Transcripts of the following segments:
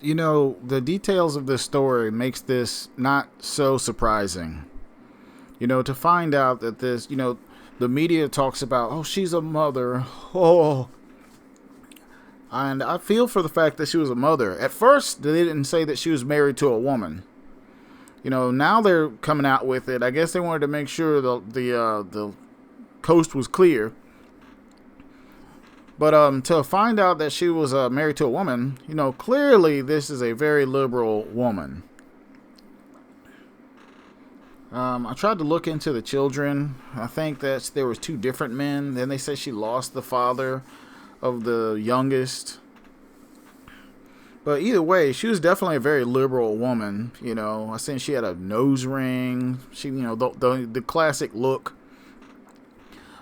You know, the details of this story makes this not so surprising. You know, to find out that this, the media talks about, oh, she's a mother. Oh, and I feel for the fact that she was a mother. At first, they didn't say that she was married to a woman. You know, now they're coming out with it. I guess they wanted to make sure the coast was clear. But to find out that she was married to a woman, clearly this is a very liberal woman. I tried to look into the children. I think that there was two different men. Then they say she lost the father of the youngest. But either way, she was definitely a very liberal woman. I seen she had a nose ring. She, the classic look.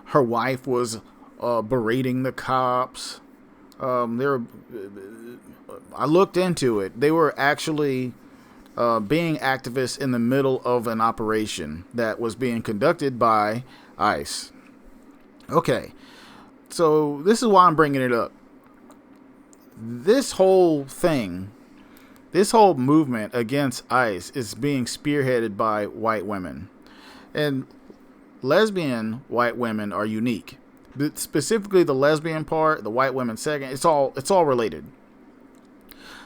Her wife was berating the cops. They were. I looked into it. They were actually being activists in the middle of an operation that was being conducted by ICE. Okay, so this is why I'm bringing it up. This whole thing, this whole movement against ICE is being spearheaded by white women. And lesbian white women are unique. But specifically the lesbian part, the white women second, it's all related.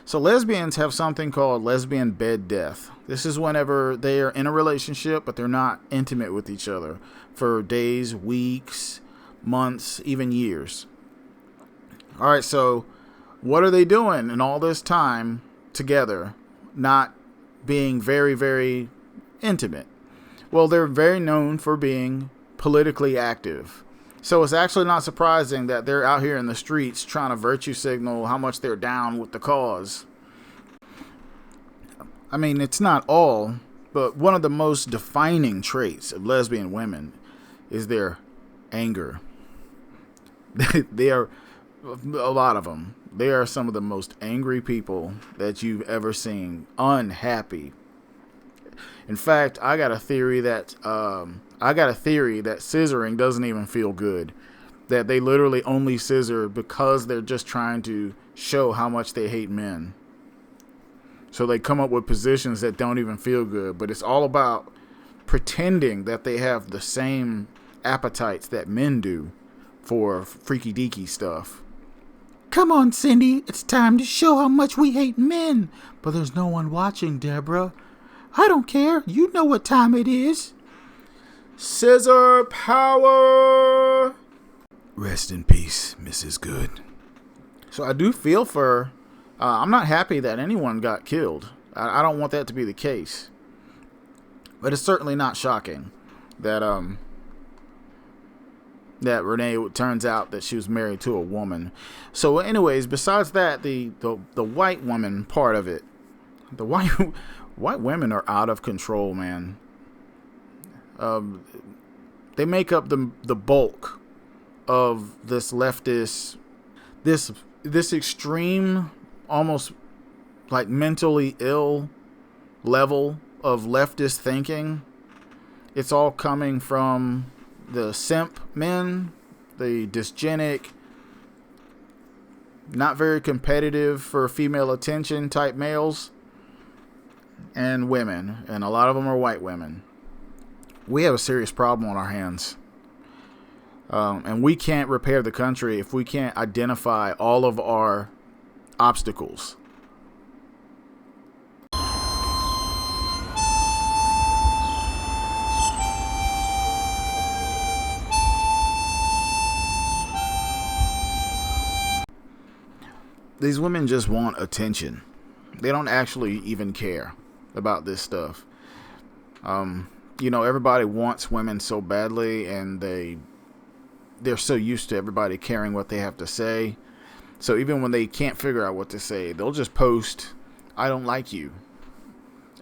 So lesbians have something called lesbian bed death. This is whenever they are in a relationship, but they're not intimate with each other for days, weeks, months, even years. All right, so what are they doing in all this time together, not being very, very intimate? Well, they're very known for being politically active. So it's actually not surprising that they're out here in the streets trying to virtue signal how much they're down with the cause. I mean, it's not all, but one of the most defining traits of lesbian women is their anger. They are, a lot of them, they are some of the most angry people that you've ever seen. Unhappy. In fact, I got a theory that scissoring doesn't even feel good. That they literally only scissor because they're just trying to show how much they hate men. So they come up with positions that don't even feel good, but it's all about pretending that they have the same appetites that men do for freaky deaky stuff. Come on, Cindy, it's time to show how much we hate men. But there's no one watching, Deborah. I don't care. You know what time it is. Scissor power. Rest in peace, Mrs. Good. So I do feel for. I'm not happy that anyone got killed. I don't want that to be the case. But it's certainly not shocking that that Renee turns out that she was married to a woman. So, anyways, besides that, the white woman part of it, the white women are out of control, man. They make up the bulk of this leftist, this extreme, almost like mentally ill level of leftist thinking. It's all coming from the simp men, the dysgenic, not very competitive for female attention type males, and women, and a lot of them are white women. We have a serious problem on our hands. And we can't repair the country if we can't identify all of our obstacles. These women just want attention. They don't actually even care about this stuff. Everybody wants women so badly, and they're so used to everybody caring what they have to say. So even when they can't figure out what to say, they'll just post, "I don't like you,"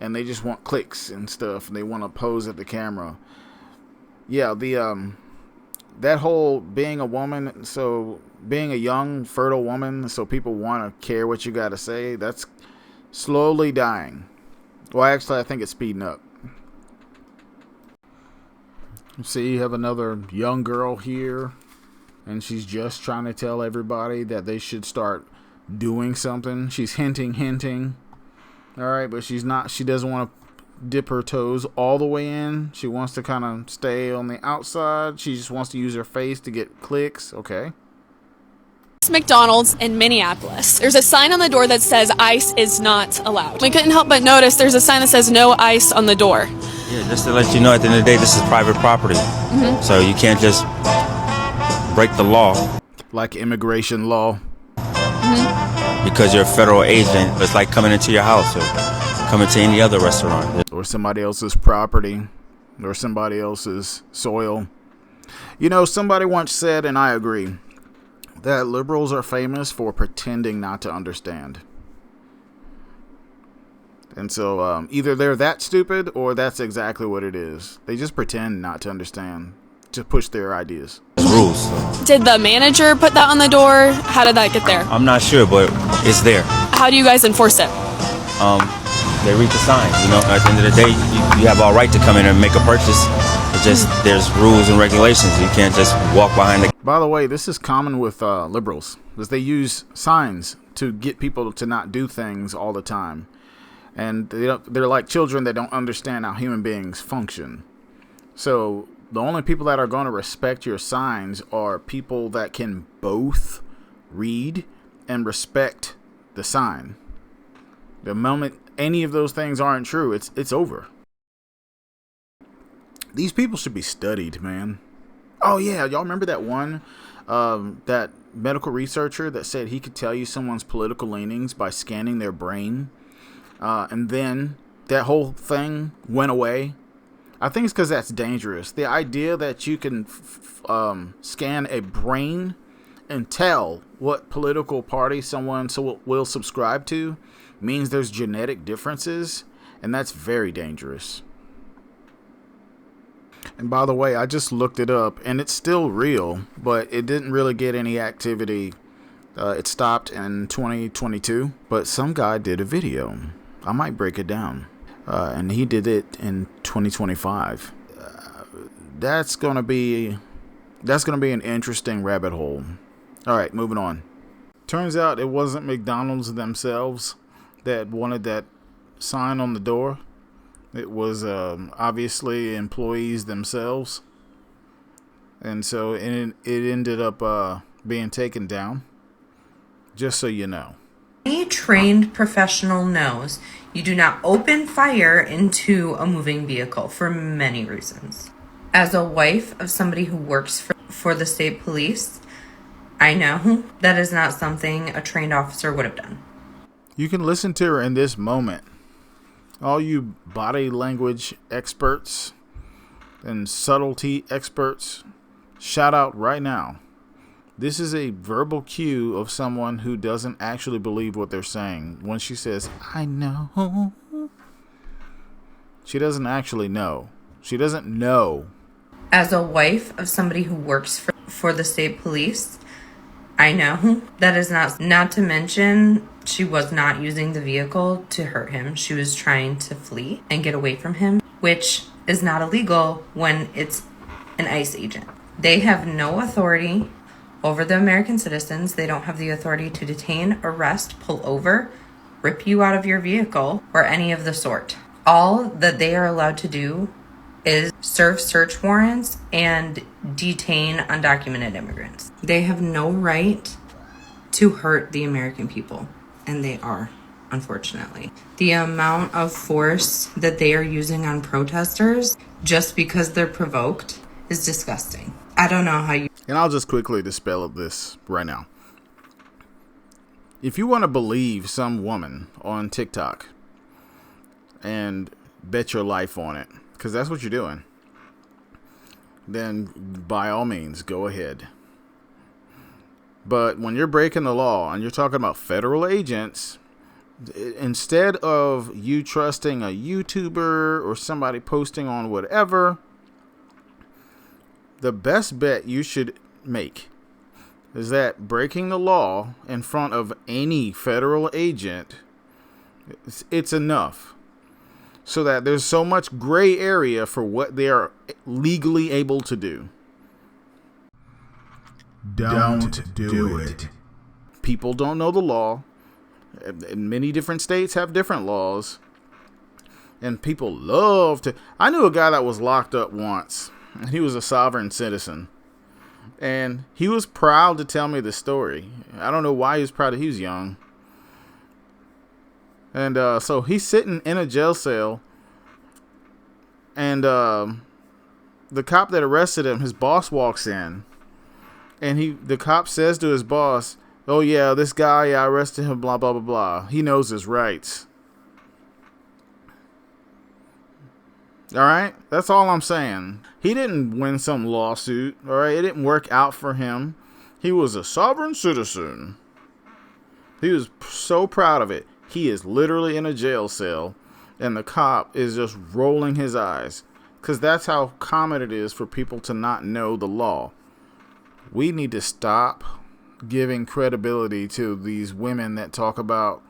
and they just want clicks and stuff, and they want to pose at the camera. Yeah, that whole being a woman, so being a young, fertile woman, so people want to care what you got to say, that's slowly dying. Well, actually, I think it's speeding up. See, you have another young girl here, and she's just trying to tell everybody that they should start doing something. She's hinting. All right, but she's not. She doesn't want to dip her toes all the way in. She wants to kind of stay on the outside. She just wants to use her face to get clicks. Okay. McDonald's in Minneapolis. There's a sign on the door that says ice is not allowed. We couldn't help but notice there's a sign that says no ice on the door. Yeah, just to let you know, at the end of the day, this is private property. So you can't just break the law. Like immigration law. Because you're a federal agent. It's like coming into your house or coming to any other restaurant. Or somebody else's property. Or somebody else's soil. You know, somebody once said, and I agree, that liberals are famous for pretending not to understand. And so either they're that stupid or that's exactly what it is. They just pretend not to understand to push their ideas. Rules. Did the manager put that on the door? How did that get there? I'm not sure, but it's there. How do you guys enforce it? They read the sign. You know, at the end of the day, you have all right to come in and make a purchase. It's just there's rules and regulations. You can't just walk behind the... By the way, this is common with liberals, because they use signs to get people to not do things all the time. And they're like children that don't understand how human beings function. So the only people that are going to respect your signs are people that can both read and respect the sign. The moment any of those things aren't true, it's over. These people should be studied, man. Oh yeah, y'all remember that one, that medical researcher that said he could tell you someone's political leanings by scanning their brain, and then that whole thing went away. I think it's because that's dangerous. The idea that you can scan a brain and tell what political party someone will subscribe to means there's genetic differences, and that's very dangerous. And by the way, I just looked it up, and it's still real, but it didn't really get any activity. It stopped in 2022, but some guy did a video. I might break it down. And he did it in 2025. That's gonna be an interesting rabbit hole. All right, moving on. Turns out it wasn't McDonald's themselves that wanted that sign on the door. It was obviously employees themselves, and so it ended up being taken down. Just so you know. Any trained professional knows you do not open fire into a moving vehicle for many reasons. As a wife of somebody who works for the state police, I know that is not something a trained officer would have done. You can listen to her in this moment. All you body language experts and subtlety experts, shout out right now. This is a verbal cue of someone who doesn't actually believe what they're saying. When she says, I know, she doesn't actually know. She doesn't know. As a wife of somebody who works for the state police, I know that is not to mention she was not using the vehicle to hurt him. She was trying to flee and get away from him, which is not illegal when it's an ICE agent. They have no authority over the American citizens. They don't have the authority to detain, arrest, pull over, rip you out of your vehicle, or any of the sort. All that they are allowed to do is serve search warrants and detain undocumented immigrants. They have no right to hurt the American people, and they are, unfortunately. The amount of force that they are using on protesters just because they're provoked is disgusting. I don't know how you... And I'll just quickly dispel this right now. If you want to believe some woman on TikTok and bet your life on it, because that's what you're doing, then by all means, go ahead. But when you're breaking the law and you're talking about federal agents, instead of you trusting a YouTuber or somebody posting on whatever, the best bet you should make is that breaking the law in front of any federal agent, it's enough. So that there's so much gray area for what they are legally able to do. Don't do it. people don't know the law. And many different states have different laws. And people love to... I knew a guy that was locked up once. And he was a sovereign citizen. And he was proud to tell me the story. I don't know why he was proud. He was young. And so he's sitting in a jail cell. And the cop that arrested him, his boss walks in. And the cop says to his boss, "Oh yeah, this guy, I arrested him, blah, blah, blah, blah. He knows his rights." All right? That's all I'm saying. He didn't win some lawsuit. All right? It didn't work out for him. He was a sovereign citizen. He was so proud of it. He is literally in a jail cell, and the cop is just rolling his eyes, because that's how common it is for people to not know the law. We need to stop giving credibility to these women that talk about,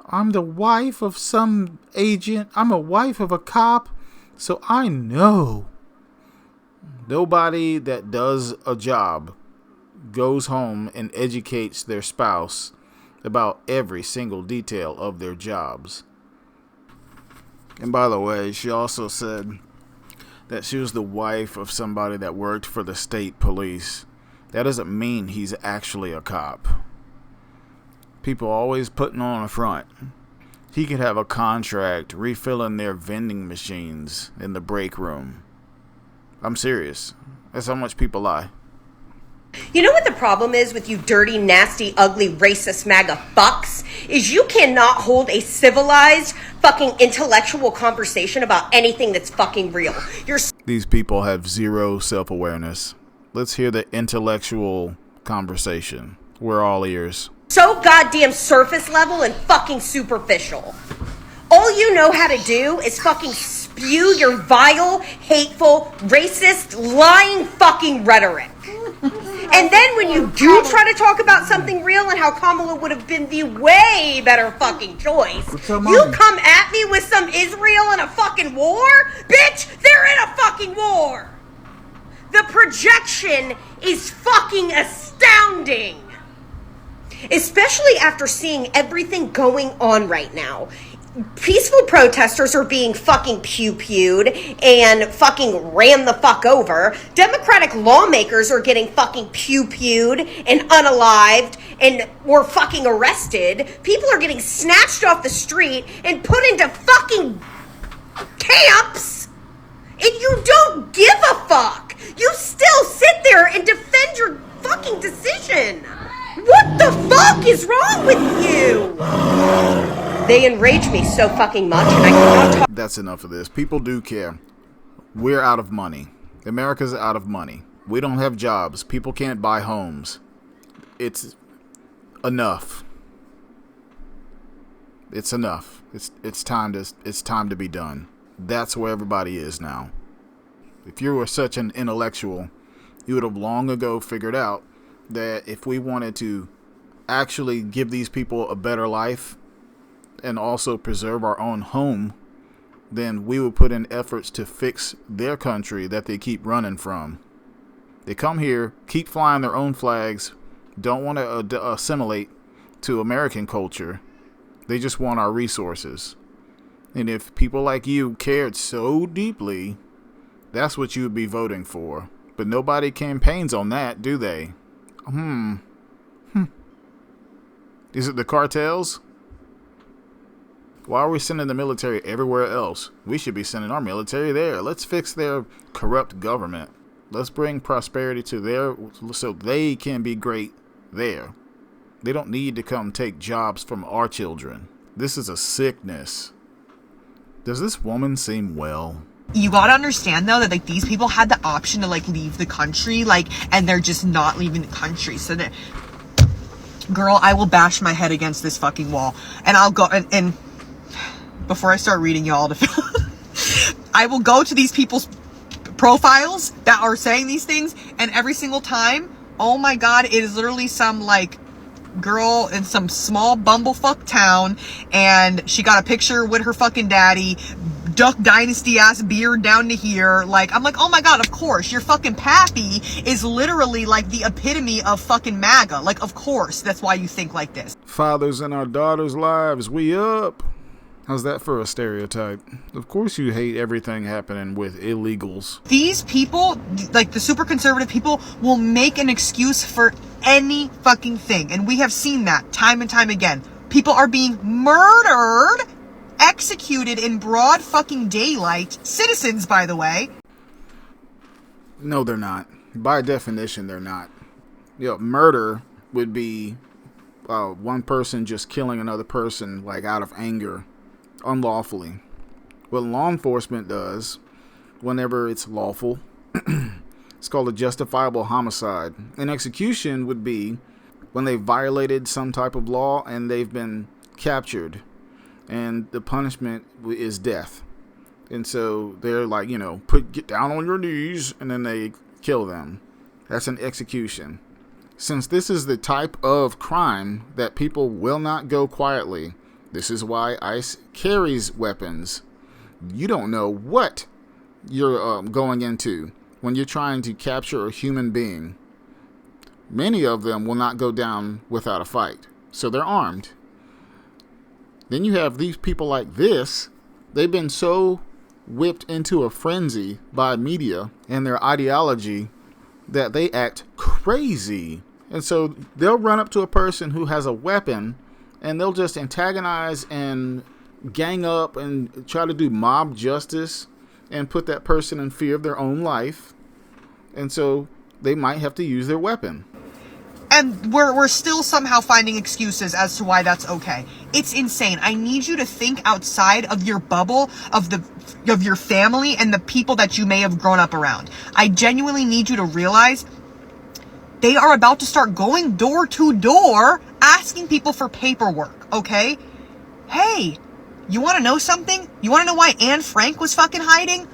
"I'm the wife of some agent. I'm a wife of a cop, so I know." Nobody that does a job goes home and educates their spouse about every single detail of their jobs. And by the way, she also said that she was the wife of somebody that worked for the state police. That doesn't mean he's actually a cop. People always putting on a front. He could have a contract refilling their vending machines in the break room. I'm serious. That's how much people lie. You know what the problem is with you dirty, nasty, ugly, racist MAGA fucks? Is you cannot hold a civilized, fucking intellectual conversation about anything that's fucking real. These people have zero self-awareness. Let's hear the intellectual conversation. We're all ears. So goddamn surface level and fucking superficial. All you know how to do is fucking spew your vile, hateful, racist, lying fucking rhetoric. And then when you do try to talk about something real and how Kamala would have been the way better fucking choice, you come at me with some Israel and a fucking war? Bitch, they're in a fucking war! The projection is fucking astounding! Especially after seeing everything going on right now. Peaceful protesters are being fucking pew-pewed and fucking ran the fuck over. Democratic lawmakers are getting fucking pew-pewed and unalived and were fucking arrested. People are getting snatched off the street and put into fucking camps. And you don't give a fuck. You still sit there and defend your fucking decision. What the fuck is wrong with you? They enrage me so fucking much, and I cannot talk. That's enough of this. People do care. We're out of money. America's out of money. We don't have jobs. People can't buy homes. It's enough. It's enough. It's time to be done. That's where everybody is now. If you were such an intellectual, you would have long ago figured out that if we wanted to actually give these people a better life and also preserve our own home, then we would put in efforts to fix their country that they keep running from. They come here, keep flying their own flags, don't want to assimilate to American culture. They just want our resources. And if people like you cared so deeply, that's what you would be voting for. But nobody campaigns on that, do they? Is it the cartels? Why are we sending the military everywhere else? We should be sending our military there. Let's fix their corrupt government. Let's bring prosperity to so they can be great there. They don't need to come take jobs from our children. This is a sickness. Does this woman seem well? You gotta understand though that like these people had the option to like leave the country, like, and they're just not leaving the country. So that, girl, I will bash my head against this fucking wall, and I'll go and before I start reading y'all I will go to these people's profiles that are saying these things, and every single time, oh my god, it is literally some like girl in some small bumblefuck town, and she got a picture with her fucking daddy Duck Dynasty ass beard down to here. Like, I'm like, oh my god, of course. Your fucking pappy is literally like the epitome of fucking MAGA. Like, of course, that's why you think like this. Fathers in our daughters' lives, we up. How's that for a stereotype? Of course you hate everything happening with illegals. These people, like the super conservative people, will make an excuse for any fucking thing. And we have seen that time and time again. People are being murdered, executed in broad fucking daylight. Citizens, by the way. No, they're not. By definition, they're not. Murder would be one person just killing another person, like, out of anger, unlawfully. What law enforcement does, whenever it's lawful, it's called a justifiable homicide. An execution would be when they violated some type of law and they've been captured, and the punishment is death. And so they're like, get down on your knees, and then they kill them. That's an execution. Since this is the type of crime that people will not go quietly, this is why ICE carries weapons. You don't know what you're going into when you're trying to capture a human being. Many of them will not go down without a fight, so they're armed. Then you have these people like this. They've been so whipped into a frenzy by media and their ideology that they act crazy. And so they'll run up to a person who has a weapon and they'll just antagonize and gang up and try to do mob justice and put that person in fear of their own life. And so they might have to use their weapon. And we're still somehow finding excuses as to why that's okay. It's insane. I need you to think outside of your bubble of your family and the people that you may have grown up around. I genuinely need you to realize they are about to start going door to door asking people for paperwork, okay? Hey, you want to know something? You want to know why Anne Frank was fucking hiding?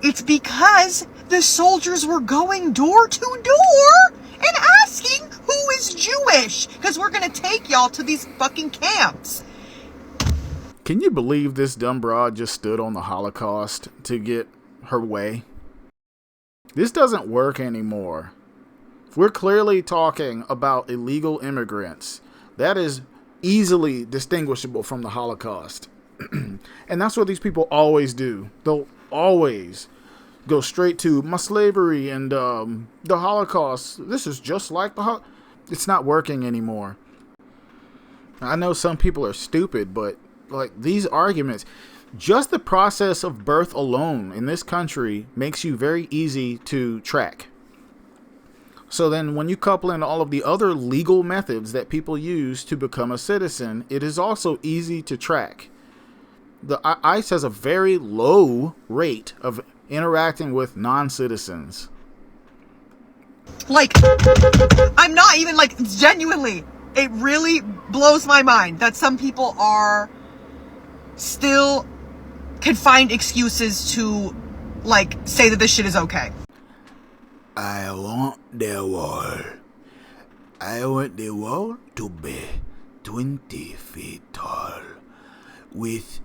It's because the soldiers were going door to door and asking who is Jewish, because we're going to take y'all to these fucking camps. Can you believe this dumb broad just stood on the Holocaust to get her way? This doesn't work anymore. If we're clearly talking about illegal immigrants, that is easily distinguishable from the Holocaust. And that's what these people always do. They'll always go straight to my slavery and the Holocaust. This is just like the Holocaust. It's not working anymore. I know some people are stupid, but like these arguments, just the process of birth alone in this country makes you very easy to track. So then when you couple in all of the other legal methods that people use to become a citizen, it is also easy to track. The ICE has a very low rate of interacting with non-citizens. Like, I'm not even, like, genuinely, it really blows my mind that some people are still can find excuses to, like, say that this shit is okay. I want the wall. I want the wall to be 20 feet tall with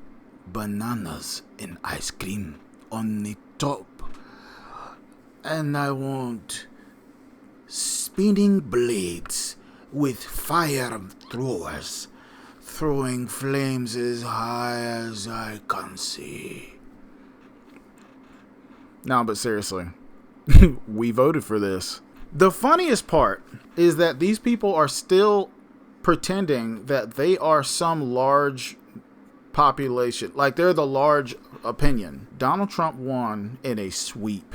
bananas and ice cream on the top. And I want spinning blades with fire throwers throwing flames as high as I can see. No, but seriously, we voted for this. The funniest part is that these people are still pretending that they are some large population, like they're the large opinion. Donald Trump won in a sweep.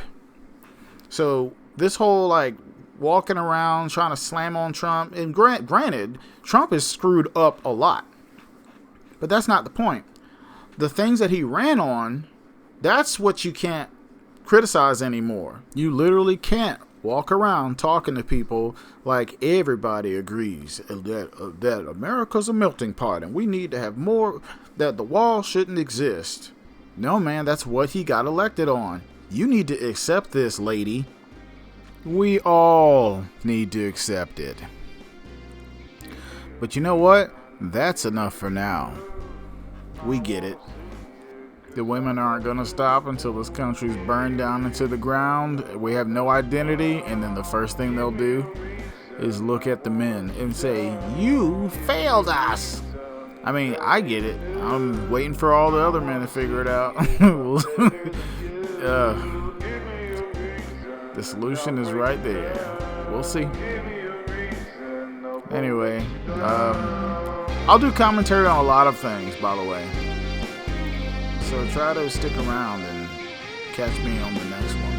So this whole like walking around trying to slam on Trump, and granted, Trump is screwed up a lot, but that's not the point. The things that he ran on, that's what you can't criticize anymore. You literally can't walk around talking to people like everybody agrees that America's a melting pot and we need to have more, that the wall shouldn't exist. No, man, that's what he got elected on. You need to accept this, lady. We all need to accept it. But you know what? That's enough for now. We get it. The women aren't going to stop until this country's burned down into the ground. We have no identity, and then the first thing they'll do is look at the men and say, "You failed us." I mean, I get it. I'm waiting for all the other men to figure it out. The solution is right there. We'll see. Anyway, I'll do commentary on a lot of things, by the way. So try to stick around and catch me on the next one.